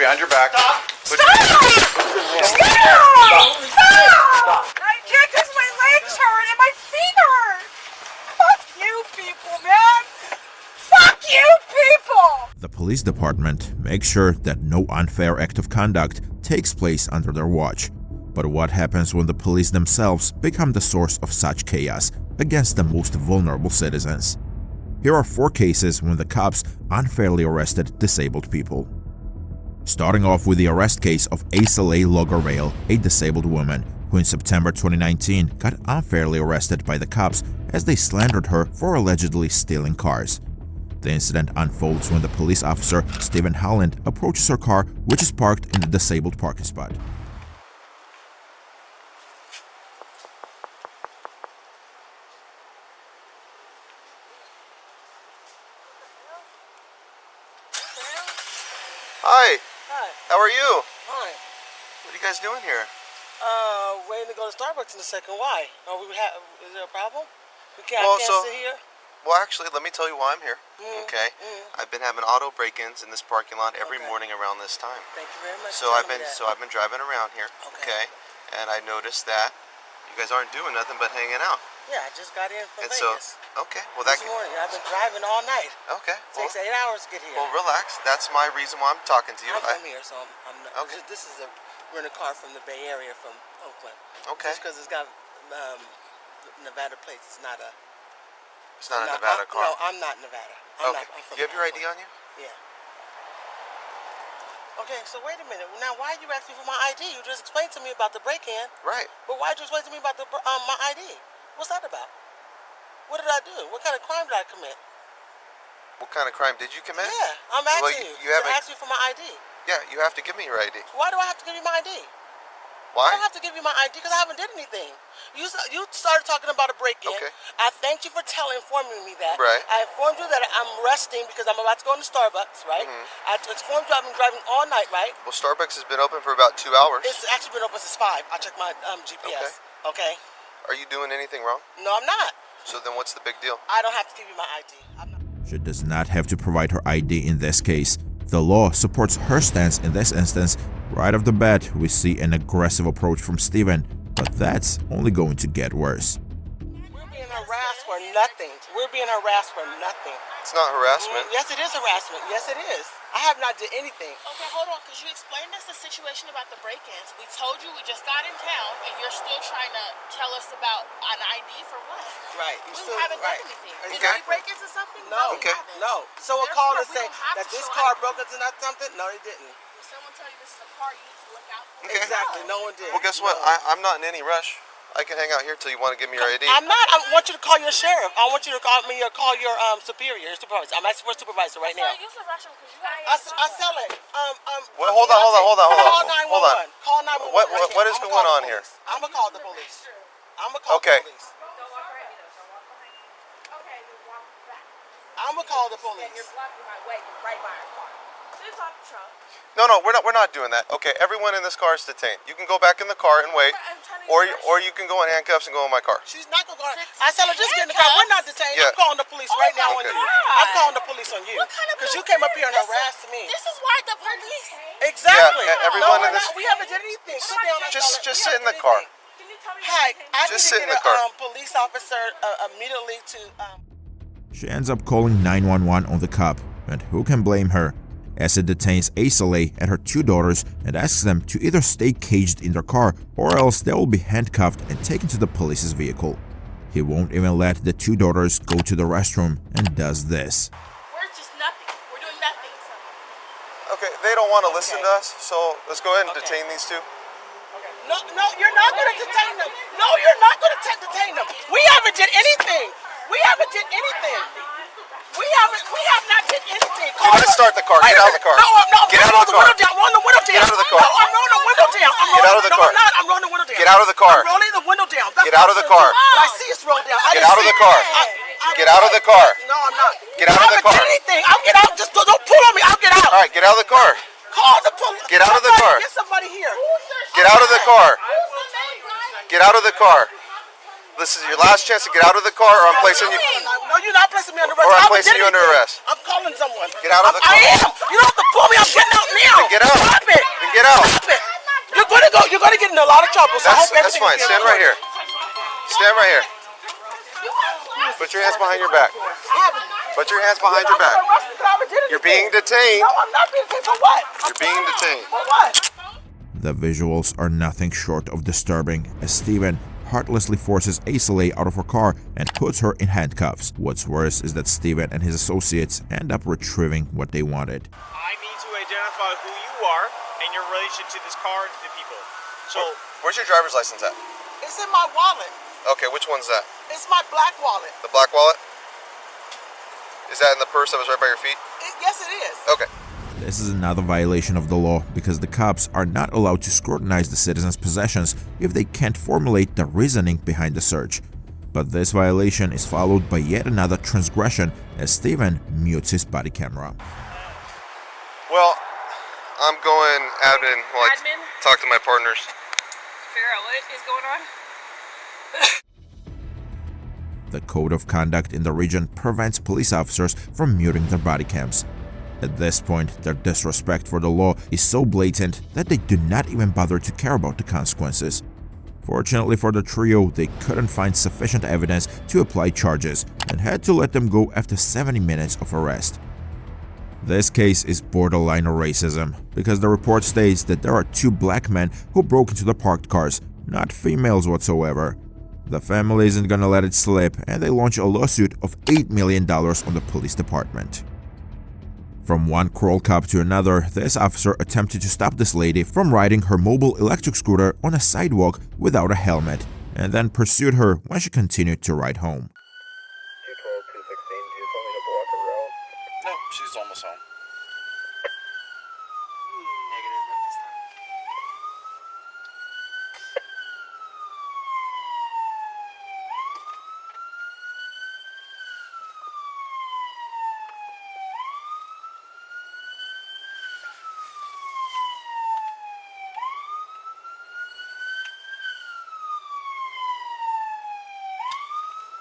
behind your back. Stop! Stop! I can't because my legs hurt and my feet hurt. Fuck you people, man. Fuck you people! The police department makes sure that no unfair act of conduct takes place under their watch. But what happens when the police themselves become the source of such chaos against the most vulnerable citizens? Here are 4 cases when the cops unfairly arrested disabled people. Starting off with the arrest case of Aislee Lagervale, a disabled woman who in September 2019 got unfairly arrested by the cops as they slandered her for allegedly stealing cars. The incident unfolds when the police officer, Stephen Holland, approaches her car, which is parked in the disabled parking spot. Hi. Hi. How are you? Hi. What are you guys doing here? Waiting to go to Starbucks in a second. Why? Is there a problem? I can't sit here? Well, actually, let me tell you why I'm here. Okay? I've been having auto break-ins in this parking lot every morning around this time. Thank you very much. So I've been driving around here. Okay? And I noticed that you guys aren't doing nothing but hanging out. Yeah, I just got in from And Vegas. Okay. Well, that. This morning. I've been driving all night. Okay. It takes 8 hours to get here. Well, relax. That's my reason why I'm talking to you. I'm from here, so I'm not. Okay. This is a rental car from the Bay Area, from Oakland. Okay. Just because it's got Nevada plates, it's not a. It's not a Nevada car. No, I'm not Nevada. I'm from you have your ID on you? Yeah. Okay, so wait a minute. Now, why are you asking for my ID? You just explained to me about the break-in. Right. But why did you explain to me about my ID? What's that about? What did I do? What kind of crime did I commit? What kind of crime did you commit? Yeah, I'm asking you. haven't. Ask you for my ID. Yeah, you have to give me your ID. Why do I have to give you my ID? Why? I don't have to give you my ID because I haven't did anything. You started talking about a break-in. Okay. I thanked you for informing me that. Right. I informed you that I'm resting because I'm about to go into Starbucks, right? I informed you I've been driving all night, right? Well, Starbucks has been open for about 2 hours. It's actually been open since 5. I checked my GPS. Okay. Are you doing anything wrong? No, I'm not. So then what's the big deal? I don't have to give you my ID. I'm not. She does not have to provide her ID in this case. The law supports her stance in this instance. Right off the bat, we see an aggressive approach from Stephen, but that's only going to get worse. We're being harassed for nothing. We're being harassed for nothing. It's not harassment. Yes, it is harassment. Yes, it is. I have not did anything. Okay, hold on, because you explained us the situation about the break-ins. We told you we just got in town, and you're still trying to tell us about an ID for what? Right. We haven't done anything. Did we break-ins or something? No. Okay. No. Someone called and said that this car broke into something? No, they didn't. Did someone tell you this is a car you need to look out for? Okay. Exactly. No one did. Well, guess what? I'm not in any rush. I can hang out here till you want to give me your ID. I'm not. I want you to call your sheriff. I want you to call me or call your superior, your supervisor. I'm asking for a supervisor right now. Use the restroom because you got I sell it. Well, hold on. Call 911. Hold on. Call 911. What is going on here? I'm gonna call the police. I'm gonna call the police. I'm gonna call the police. You're blocking my way right by our car. Sit on the truck. No, we're not doing that. Okay, everyone in this car is detained. You can go back in the car and wait, or you can go in handcuffs and go in my car. She's not gonna go. I tell her just get in the car. We're not detained. Yeah. I'm calling the police right now on you. I'm calling the police on you What kind of because you came up here and harassed me. This is why the police. Exactly. Yeah, everyone in we're this- not. We haven't did anything. Sit down. And Just tell her. sit in the car. Can you tell me? Hi, I Just need sit to in get the car. a police officer immediately to. She ends up calling 911 on the cop, and who can blame her, as it detains Aislee and her 2 daughters and asks them to either stay caged in their car or else they will be handcuffed and taken to the police's vehicle. He won't even let the 2 daughters go to the restroom and does this. We're just nothing. We're doing nothing. Okay, they don't want to listen to us, so let's go ahead and detain these 2. No, you're not going to detain them. No, you're not going to detain them. We haven't did anything. We haven't did anything. We have not did anything. Let's start the car. Get out of the car. No. Get out of the car. Roll the window down. Get out of the car. No, I'm rolling the window down. Get out of the car. No, I'm not. I'm rolling the window down. Get out of the car. I'm rolling the window down. Get out of the car. But I see it's rolled down. Get out of the car. Get out of the car. No, I'm not. Get out of the car. I haven't did anything. I'll get out. Just don't pull on me. I'll get out. All right, get out of the car. Call the police. Get out of the car. Get somebody here. Get out of the car. Get out of the car. This is your last chance to get out of the car, or I'm placing you. No, you're not placing me under arrest. Or I'm I haven't placing did you under anything. arrest. I'm calling someone. Get out of the car. I am. You don't have to pull me. I'm getting out now. Then get out. Stop it. Then get out. Stop it. You're gonna go. You're gonna get in a lot of trouble. So I hope That's everything fine. is Stand good. right here. Stand right here. Put your hands behind your back. Put your hands behind your back. You're being detained. No, I'm not being detained. For what? You're being detained. For what? The visuals are nothing short of disturbing as Steven heartlessly forces Aisley out of her car and puts her in handcuffs. What's worse is that Steven and his associates end up retrieving what they wanted. I need to identify who you are and your relation to this car and to the people. So, Where's your driver's license at? It's in my wallet. Okay, which one's that? It's my black wallet. The black wallet? Is that in the purse that was right by your feet? Yes, it is. Okay. This is another violation of the law because the cops are not allowed to scrutinize the citizens' possessions if they can't formulate the reasoning behind the search. But this violation is followed by yet another transgression as Steven mutes his body camera. Well, I'm going admin while I Admin? talk to my partners. Figure out what is going on. The code of conduct in the region prevents police officers from muting their body cams. At this point, their disrespect for the law is so blatant that they do not even bother to care about the consequences. Fortunately for the trio, they couldn't find sufficient evidence to apply charges and had to let them go after 70 minutes of arrest. This case is borderline racism because the report states that there are 2 black men who broke into the parked cars, not females whatsoever. The family isn't gonna let it slip and they launch a lawsuit of $8 million on the police department. From one crawl cop to another, this officer attempted to stop this lady from riding her mobile electric scooter on a sidewalk without a helmet, and then pursued her when she continued to ride home. 212-216, do you just want me to block her route? no, she's almost home.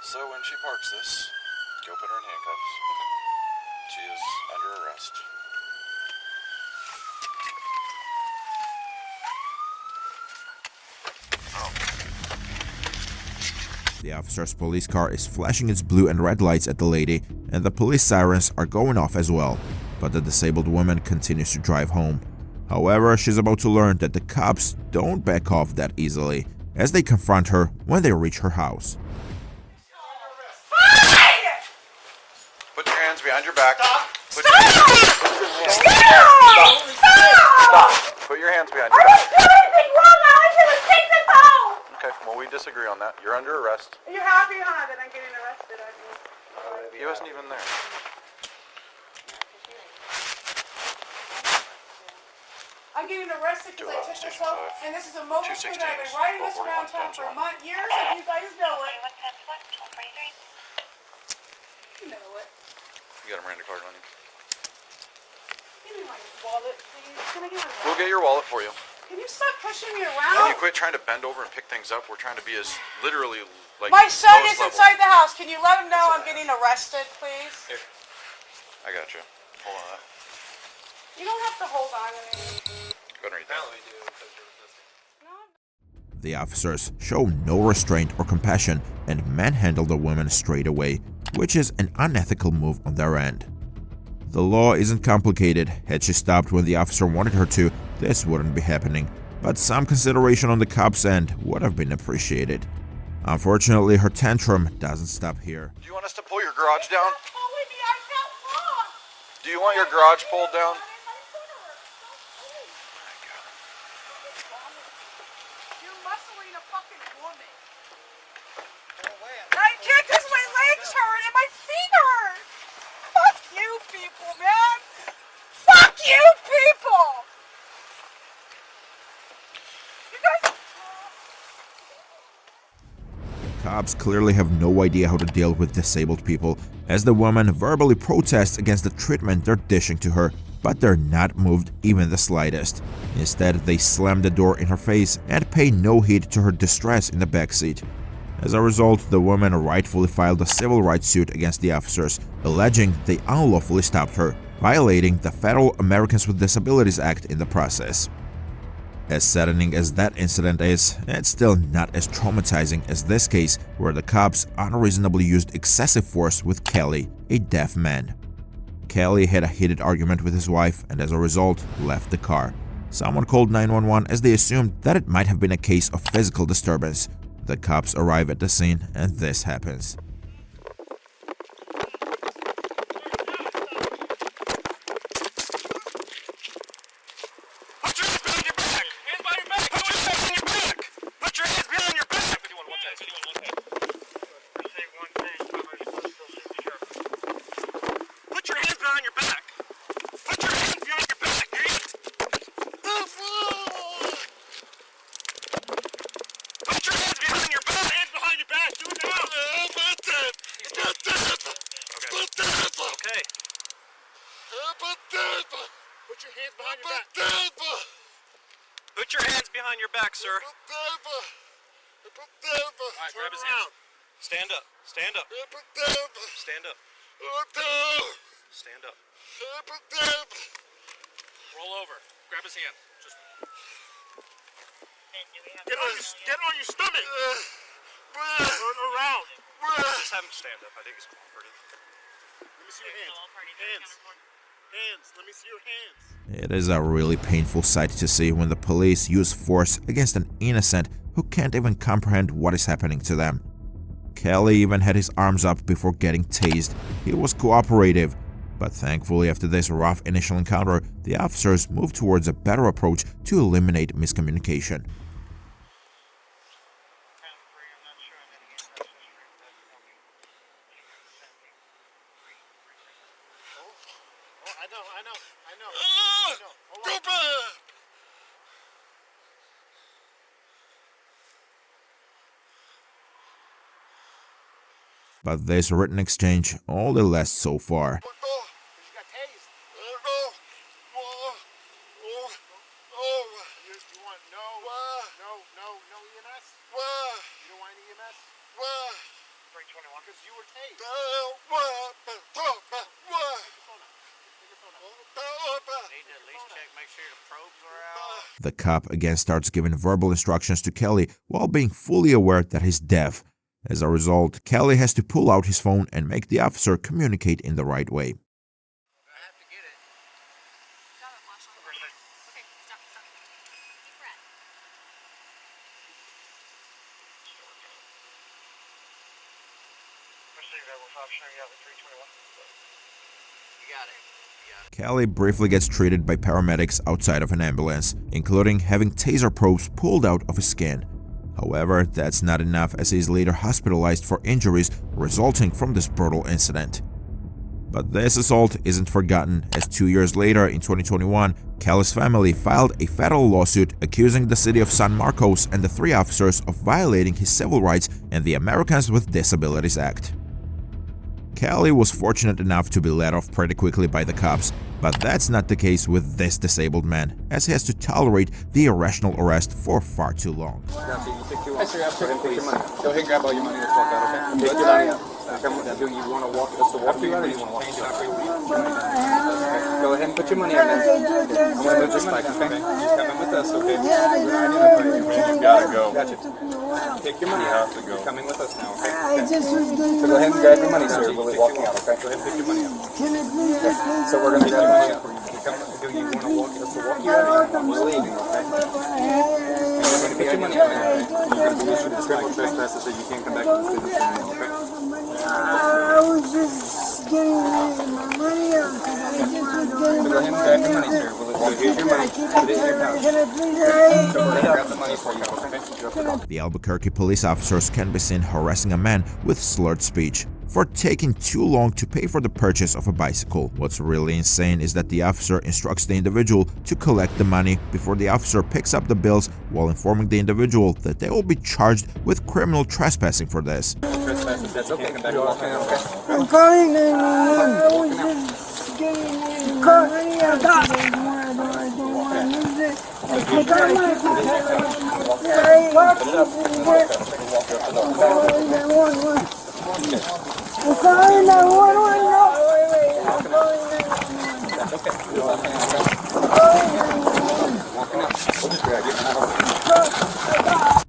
So when she parks this, go put her in handcuffs. She is under arrest. The officer's police car is flashing its blue and red lights at the lady, and the police sirens are going off as well, but the disabled woman continues to drive home. However, she's about to learn that the cops don't back off that easily, as they confront her when they reach her house. Put your hands behind your back. Put Stop! Put your hands behind your back. Okay, well, we disagree on that. You're under arrest. You're happy, huh, that I'm getting arrested, aren't you? He wasn't even there. I'm getting arrested because I took this Station home, 5. and this is a mobile scooter. I've been riding this around town for years, and you guys know it. You know it. You got a Miranda card on you. Give me my wallet, please. Can I get my wallet? We'll get your wallet for you. Can you stop pushing me Can around? you quit trying to bend over and pick things up? We're trying to be as literally like My son is lowest level. inside the house. Can you let him know I'm getting arrested, please? Here. I got you. Hold on. You don't have to hold on to me. Go underneath that. No. The officers show no restraint or compassion and manhandle the woman straight away, which is an unethical move on their end. The law isn't complicated. Had she stopped when the officer wanted her to, this wouldn't be happening, but some consideration on the cops' end would have been appreciated. Unfortunately, her tantrum doesn't stop here. Do you want us to pull your garage down? Pulling me, I felt wrong. Do you want your garage pulled down? You're muscling a fucking woman. I can't because my legs hurt and my feet hurt. Fuck you people, man. Fuck you people. You guys... Cops clearly have no idea how to deal with disabled people, as the woman verbally protests against the treatment they're dishing to her, but they're not moved even the slightest. Instead, they slam the door in her face and pay no heed to her distress in the backseat. As a result, the woman rightfully filed a civil rights suit against the officers, alleging they unlawfully stopped her, violating the Federal Americans with Disabilities Act in the process. As saddening as that incident is, it's still not as traumatizing as this case where the cops unreasonably used excessive force with Kelly, a deaf man. Kelly had a heated argument with his wife and as a result left the car. Someone called 911 as they assumed that it might have been a case of physical disturbance. The cops arrive at the scene and this happens. Put your hands behind your back, sir. Alright, grab his hands. Stand up. Stand up. Stand up. Stand up. Roll over. Grab his hand. Just get on your stomach. Turn around. Just have him stand up. I think he's cooperative. Let me see your hands. Hands. Let me see your hands. It is a really painful sight to see when the police use force against an innocent who can't even comprehend what is happening to them. Kelly even had his arms up before getting tased. He was cooperative, but thankfully after this rough initial encounter, the officers moved towards a better approach to eliminate miscommunication. But this written exchange only lasts so far. The cop again starts giving verbal instructions to Kelly while being fully aware that he's deaf. As a result, Kelly has to pull out his phone and make the officer communicate in the right way. Kelly briefly gets treated by paramedics outside of an ambulance, including having taser probes pulled out of his skin. However, that's not enough as he is later hospitalized for injuries resulting from this brutal incident. But this assault isn't forgotten, as 2 years later in 2021, Kelly's family filed a federal lawsuit accusing the city of San Marcos and the 3 officers of violating his civil rights and the Americans with Disabilities Act. Kelly was fortunate enough to be let off pretty quickly by the cops, but that's not the case with this disabled man, as he has to tolerate the irrational arrest for far too long. Go ahead and grab all your money. Let's walk out, okay? Take your money out. Do you want to walk us to walk you out, or you want to walk? Go ahead and put your money out now. I'm going to move this back, okay? You're coming with us, okay? You gotta go. Gotcha. Take your money out. You're coming with us now, okay? So go ahead and grab your money, sir. We'll be walking out, okay? Go ahead and pick your money out. So we're going to grab your money out. Do you want to walk us to walk you out, or we're leaving, okay? You're going to put your money out now. You're going to be issued a criminal trespass, so you can't come back to the business anymore, okay? I was just getting my money out. I just was getting So go ahead and grab your money, sir. Here's your money. Put it in your pouch. So we're going to grab the money for you, okay? The Albuquerque police officers can be seen harassing a man with slurred speech for taking too long to pay for the purchase of a bicycle. What's really insane is that the officer instructs the individual to collect the money before the officer picks up the bills, while informing the individual that they will be charged with criminal trespassing for this. That's okay. Come back and walk out, okay? I'm calling 911. I was just getting my money out. I don't want to lose it. I got my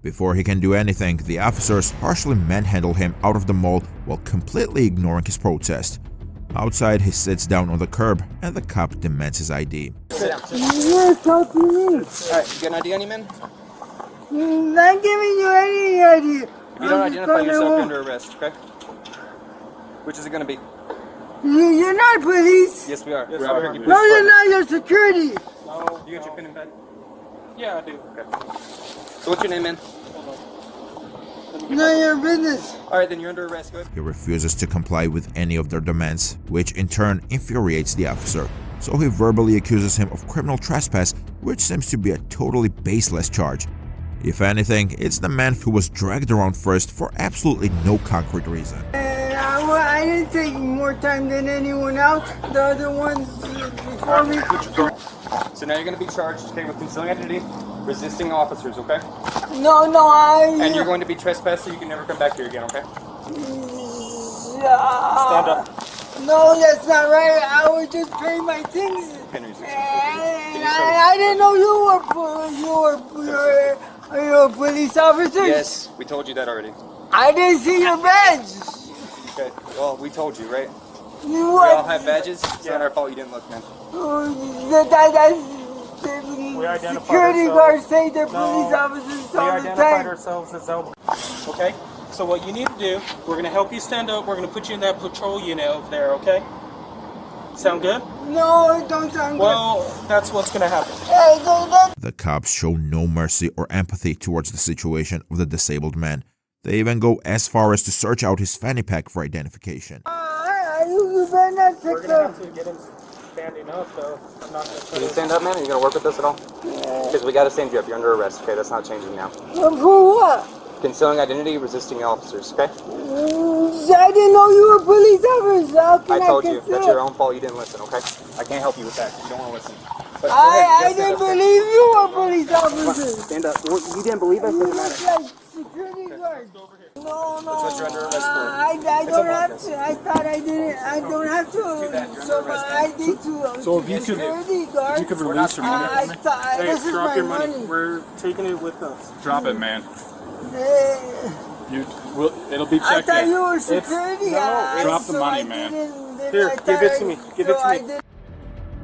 Before he can do anything, the officers harshly manhandle him out of the mall while completely ignoring his protest. Outside, he sits down on the curb and the cop demands his ID. You're talking to me. Alright, you got an ID on you, man? Not giving you any idea. If you don't identify yourself, you're under arrest, okay? Which is it gonna be? You're not police. Yes, we are. We're out here. No, you're not. You're security. No. You got your pin and pad? Yeah, I do. Okay. So what's your name, man? None of your business. Alright, then you're under arrest. Go ahead. He refuses to comply with any of their demands, which in turn infuriates the officer. So he verbally accuses him of criminal trespass, which seems to be a totally baseless charge. If anything, it's the man who was dragged around first for absolutely no concrete reason. I didn't take more time than anyone else. The other ones before me. So now you're going to be charged, okay, with concealing identity, resisting officers, okay? No, And you're going to be trespassed so you can never come back here again, okay? Stand up. No, that's not right. I was just paying my things. And I didn't know you were police officers. Yes, we told you that already. I didn't see your badge. Okay, well, we told you, right? You We all have badges. It's not our fault you didn't look, man. Security guards say they're police officers all the time. Ourselves as Zelda. Okay? So what you need to do, we're going to help you stand up. We're going to put you in that patrol unit over there, okay? Sound good? No, it don't sound Well, that's what's going to happen. good. Hey, go. The cops show no mercy or empathy towards the situation of the disabled man. They even go as far as to search out his fanny pack for identification. You better not We're take going to have to get him standing up, though. I'm not going to Can you stand up, man? Are you going to work with us at all? Because we got to stand you up. You're under arrest, okay? That's not changing now. For what? Concealing identity, resisting officers, okay? I didn't know you were police officers. How can I told you. conceal? That's your own fault. You didn't listen, okay? I can't help you with that. You don't want to listen. But I didn't believe you were police officers. Stand up. You didn't believe us? You Doesn't look matter. like security guards. No. That's what you're under arrest for. I don't have to. I thought I didn't. I don't have to. So my ID to So if you could- security guard. You could release your money. I thought this is drop my your money. money. We're taking it with us. Drop it, man. Eh, It'll be I checked thought in. you were security. Drop the so money, I man. didn't- Here, I give thought it to me. Give it so to I me. didn't-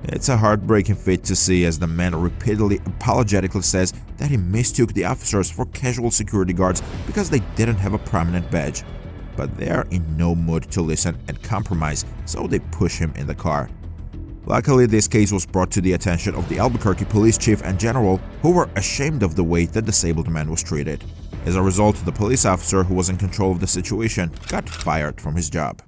It's a heartbreaking feat to see as the man repeatedly apologetically says that he mistook the officers for casual security guards because they didn't have a prominent badge. But they are in no mood to listen and compromise, so they push him in the car. Luckily, this case was brought to the attention of the Albuquerque police chief and general, who were ashamed of the way the disabled man was treated. As a result, the police officer who was in control of the situation got fired from his job.